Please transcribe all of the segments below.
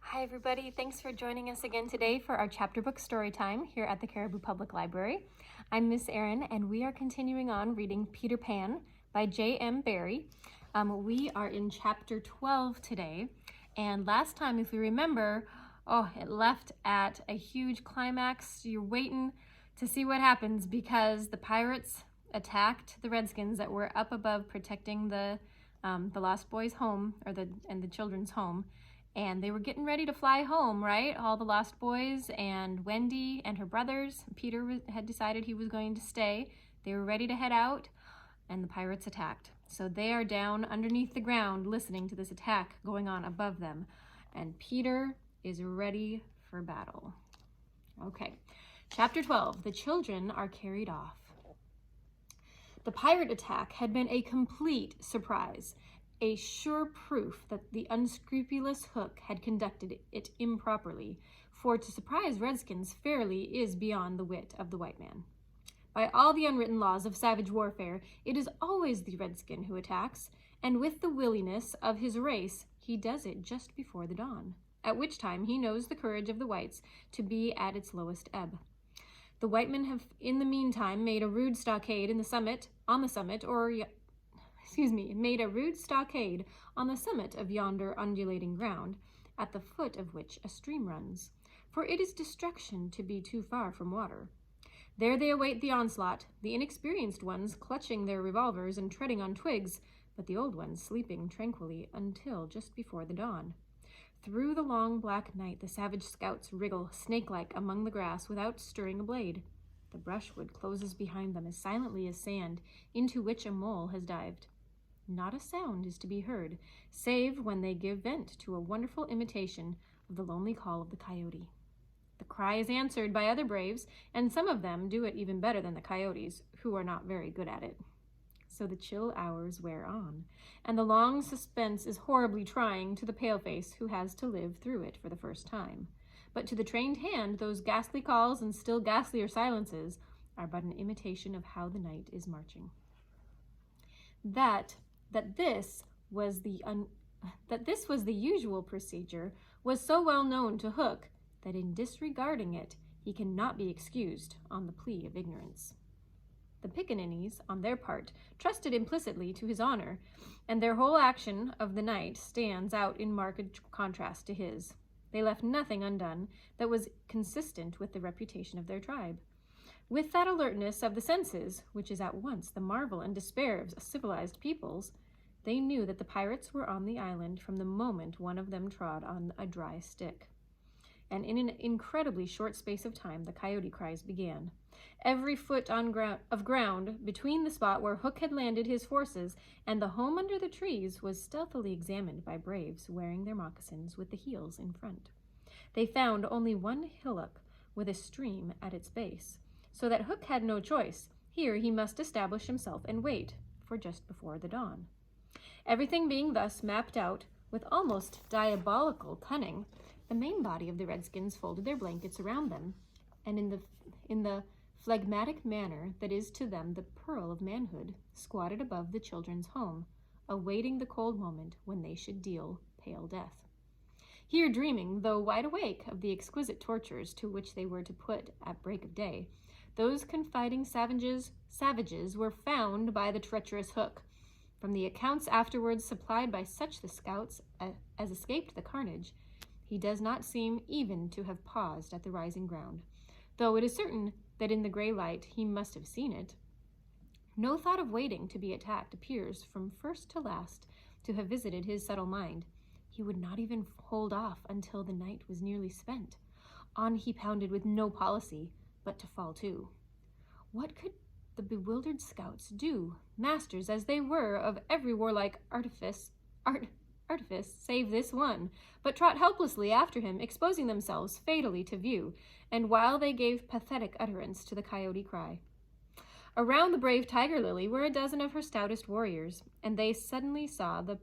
Hi everybody, thanks for joining us again today for our chapter book story time here at the Caribou Public Library. I'm Miss Erin and we are continuing on reading Peter Pan by J.M. Barrie. We are in chapter 12 today, and last time, if you remember, it left at a huge climax. You're waiting to see what happens because the pirates attacked the Redskins that were up above protecting the Lost Boys' home, and the children's home. And they were getting ready to fly home, right? All the Lost Boys and Wendy and her brothers. Peter had decided he was going to stay. They were ready to head out, and the pirates attacked. So they are down underneath the ground listening to this attack going on above them. And Peter is ready for battle. Okay, chapter 12, the children are carried off. The pirate attack had been a complete surprise, a sure proof that the unscrupulous Hook had conducted it improperly, for to surprise Redskins fairly is beyond the wit of the white man. By all the unwritten laws of savage warfare, it is always the Redskin who attacks, and with the willingness of his race, he does it just before the dawn, at which time he knows the courage of the whites to be at its lowest ebb. The white men have in the meantime made a rude stockade on the summit of yonder undulating ground, at the foot of which a stream runs, for it is destruction to be too far from water. There they await the onslaught, the inexperienced ones clutching their revolvers and treading on twigs, but the old ones sleeping tranquilly until just before the dawn. Through the long black night the savage scouts wriggle snake-like among the grass without stirring a blade. The brushwood closes behind them as silently as sand, into which a mole has dived. Not a sound is to be heard, save when they give vent to a wonderful imitation of the lonely call of the coyote. The cry is answered by other braves, and some of them do it even better than the coyotes, who are not very good at it. So the chill hours wear on, and the long suspense is horribly trying to the paleface who has to live through it for the first time. But to the trained hand, those ghastly calls and still ghastlier silences are but an imitation of how the night is marching. That this was the usual procedure was so well known to Hook that in disregarding it he cannot be excused on the plea of ignorance. The Piccaninnies, on their part, trusted implicitly to his honor, and their whole action of the night stands out in marked contrast to his. They left nothing undone that was consistent with the reputation of their tribe. With that alertness of the senses, which is at once the marvel and despair of civilized peoples, they knew that the pirates were on the island from the moment one of them trod on a dry stick. And in an incredibly short space of time, the coyote cries began. Every foot of ground between the spot where Hook had landed his forces and the home under the trees was stealthily examined by braves wearing their moccasins with the heels in front. They found only one hillock with a stream at its base, so that Hook had no choice. Here he must establish himself and wait for just before the dawn. Everything being thus mapped out with almost diabolical cunning, the main body of the Redskins folded their blankets around them, and in the phlegmatic manner that is to them the pearl of manhood, squatted above the children's home, awaiting the cold moment when they should deal pale death. Here dreaming, though wide awake, of the exquisite tortures to which they were to put at break of day, those confiding savages were found by the treacherous Hook. From the accounts afterwards supplied by such the scouts as escaped the carnage, he does not seem even to have paused at the rising ground, though it is certain that in the gray light he must have seen it. No thought of waiting to be attacked appears from first to last to have visited his subtle mind. He would not even hold off until the night was nearly spent. On he pounded with no policy but to fall to. What could the bewildered scouts do, masters as they were of every warlike artifice save this one, but trot helplessly after him, exposing themselves fatally to view, and while they gave pathetic utterance to the coyote cry. Around the brave Tiger Lily were a dozen of her stoutest warriors, and they suddenly saw the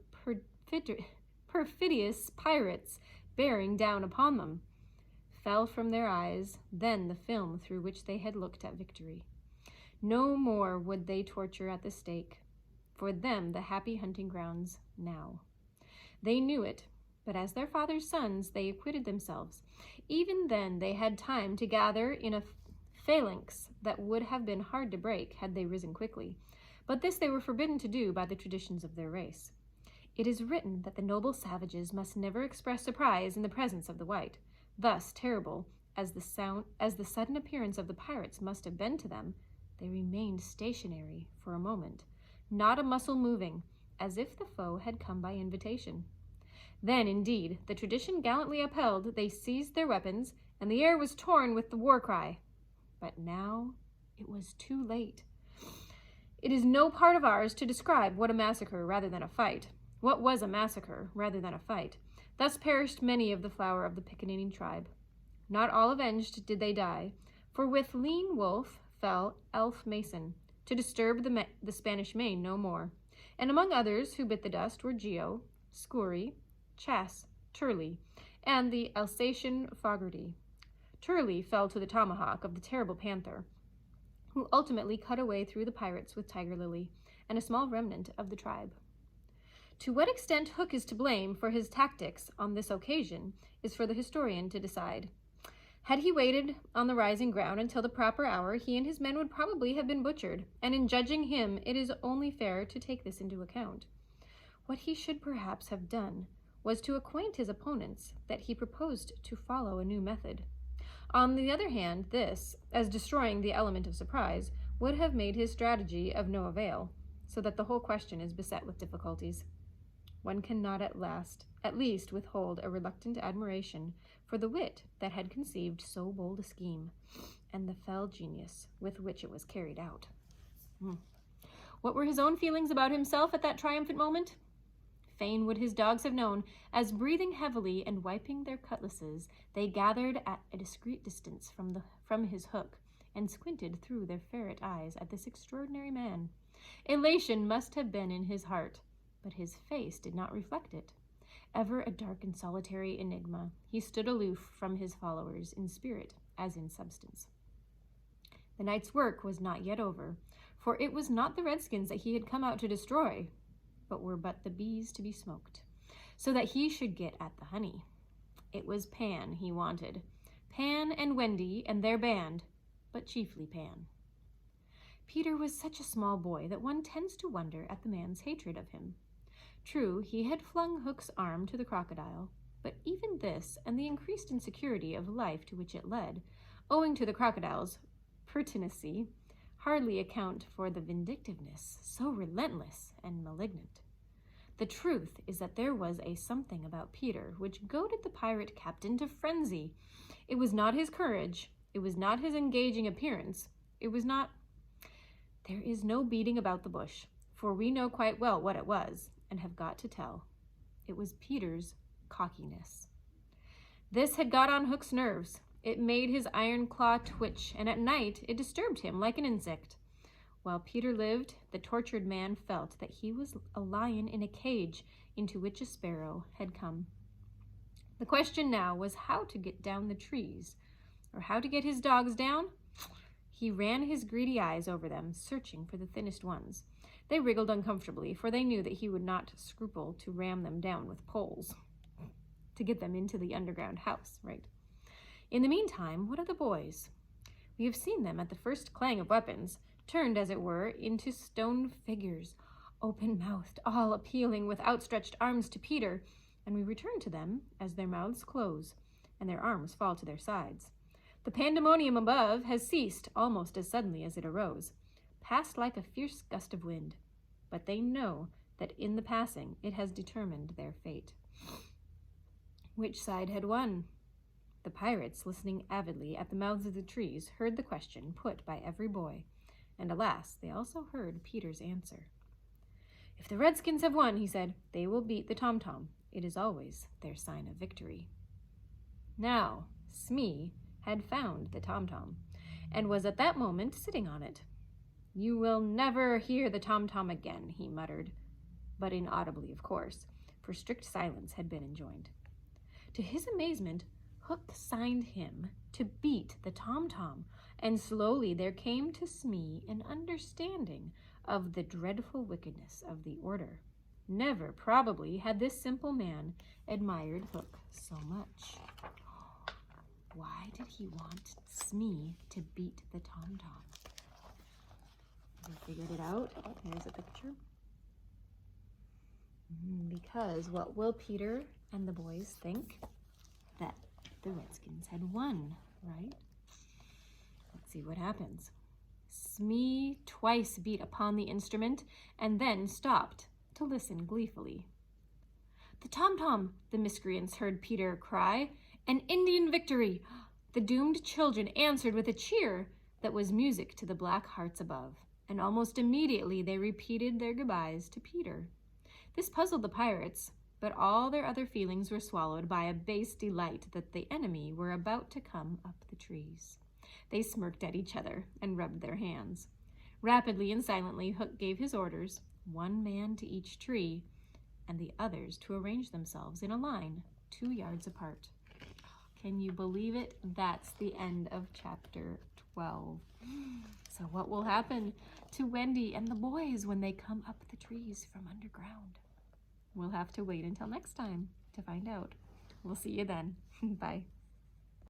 perfidious pirates bearing down upon them. Fell from their eyes then the film through which they had looked at victory. No more would they torture at the stake. For them the happy hunting grounds now. They knew it, But as their father's sons, they acquitted themselves. Even then they had time to gather in a phalanx that would have been hard to break had they risen quickly. But this they were forbidden to do by the traditions of their race. It is written that the noble savages must never express surprise in the presence of the white. Thus terrible as the sudden appearance of the pirates must have been to them, they remained stationary for a moment, not a muscle moving, as if the foe had come by invitation. Then, indeed, the tradition gallantly upheld, they seized their weapons, and the air was torn with the war cry. But now it was too late. It is no part of ours to describe what a massacre rather than a fight. What was a massacre rather than a fight? Thus perished many of the flower of the Piccaninny tribe. Not all avenged did they die, for with Lean Wolf fell Elf Mason, to disturb the Spanish Main no more. And among others who bit the dust were Geo, Scourie, Chas, Turley, and the Alsatian Fogarty. Turley fell to the tomahawk of the terrible Panther, who ultimately cut a way through the pirates with Tiger Lily and a small remnant of the tribe. To what extent Hook is to blame for his tactics on this occasion is for the historian to decide. Had he waited on the rising ground until the proper hour, he and his men would probably have been butchered, and in judging him, it is only fair to take this into account. What he should perhaps have done was to acquaint his opponents that he proposed to follow a new method. On the other hand, this, as destroying the element of surprise, would have made his strategy of no avail, so that the whole question is beset with difficulties. One cannot at least withhold a reluctant admiration for the wit that had conceived so bold a scheme, and the fell genius with which it was carried out. What were his own feelings about himself at that triumphant moment? Fain would his dogs have known, as breathing heavily and wiping their cutlasses, they gathered at a discreet distance from his hook, and squinted through their ferret eyes at this extraordinary man. Elation must have been in his heart, but his face did not reflect it. Ever a dark and solitary enigma, he stood aloof from his followers in spirit as in substance. The night's work was not yet over, for it was not the redskins that he had come out to destroy, but were but the bees to be smoked, so that he should get at the honey. It was Pan he wanted, Pan and Wendy and their band, but chiefly Pan. Peter was such a small boy that one tends to wonder at the man's hatred of him. True, he had flung Hook's arm to the crocodile, but even this and the increased insecurity of life to which it led, owing to the crocodile's pertinacy, hardly account for the vindictiveness so relentless and malignant. The truth is that there was a something about Peter which goaded the pirate captain to frenzy. It was not his courage, it was not his engaging appearance, it was not... There is no beating about the bush, for we know quite well what it was, and have got to tell. It was Peter's cockiness. This had got on Hook's nerves. It made his iron claw twitch, and at night it disturbed him like an insect. While Peter lived, the tortured man felt that he was a lion in a cage into which a sparrow had come. The question now was how to get down the trees, or how to get his dogs down. He ran his greedy eyes over them, searching for the thinnest ones. They wriggled uncomfortably, for they knew that he would not scruple to ram them down with poles to get them into the underground house, right? In the meantime, what of the boys? We have seen them at the first clang of weapons, turned, as it were, into stone figures, open-mouthed, all appealing with outstretched arms to Peter, and we return to them as their mouths close and their arms fall to their sides. The pandemonium above has ceased almost as suddenly as it arose, passed like a fierce gust of wind, but they know that in the passing it has determined their fate. Which side had won? The pirates, listening avidly at the mouths of the trees, heard the question put by every boy, and alas, they also heard Peter's answer. If the redskins have won, he said, they will beat the tom-tom. It is always their sign of victory. Now, Smee had found the tom-tom, and was at that moment sitting on it. You will never hear the tom-tom again, he muttered, but inaudibly, of course, for strict silence had been enjoined. To his amazement, Hook signed him to beat the tom-tom, and slowly there came to Smee an understanding of the dreadful wickedness of the order. Never, probably, had this simple man admired Hook so much. Why did he want Smee to beat the tom-tom? We figured it out. Oh, here's a picture. Because what will Peter and the boys think? That the Redskins had won, right? Let's see what happens. Smee twice beat upon the instrument and then stopped to listen gleefully. "The tom-tom," the miscreants heard Peter cry. "An Indian victory!" The doomed children answered with a cheer that was music to the black hearts above, and almost immediately they repeated their goodbyes to Peter. This puzzled the pirates, but all their other feelings were swallowed by a base delight that the enemy were about to come up the trees. They smirked at each other and rubbed their hands. Rapidly and silently, Hook gave his orders, one man to each tree, and the others to arrange themselves in a line 2 yards apart. Can you believe it? That's the end of chapter 12. So what will happen to Wendy and the boys when they come up the trees from underground? We'll have to wait until next time to find out. We'll see you then. Bye.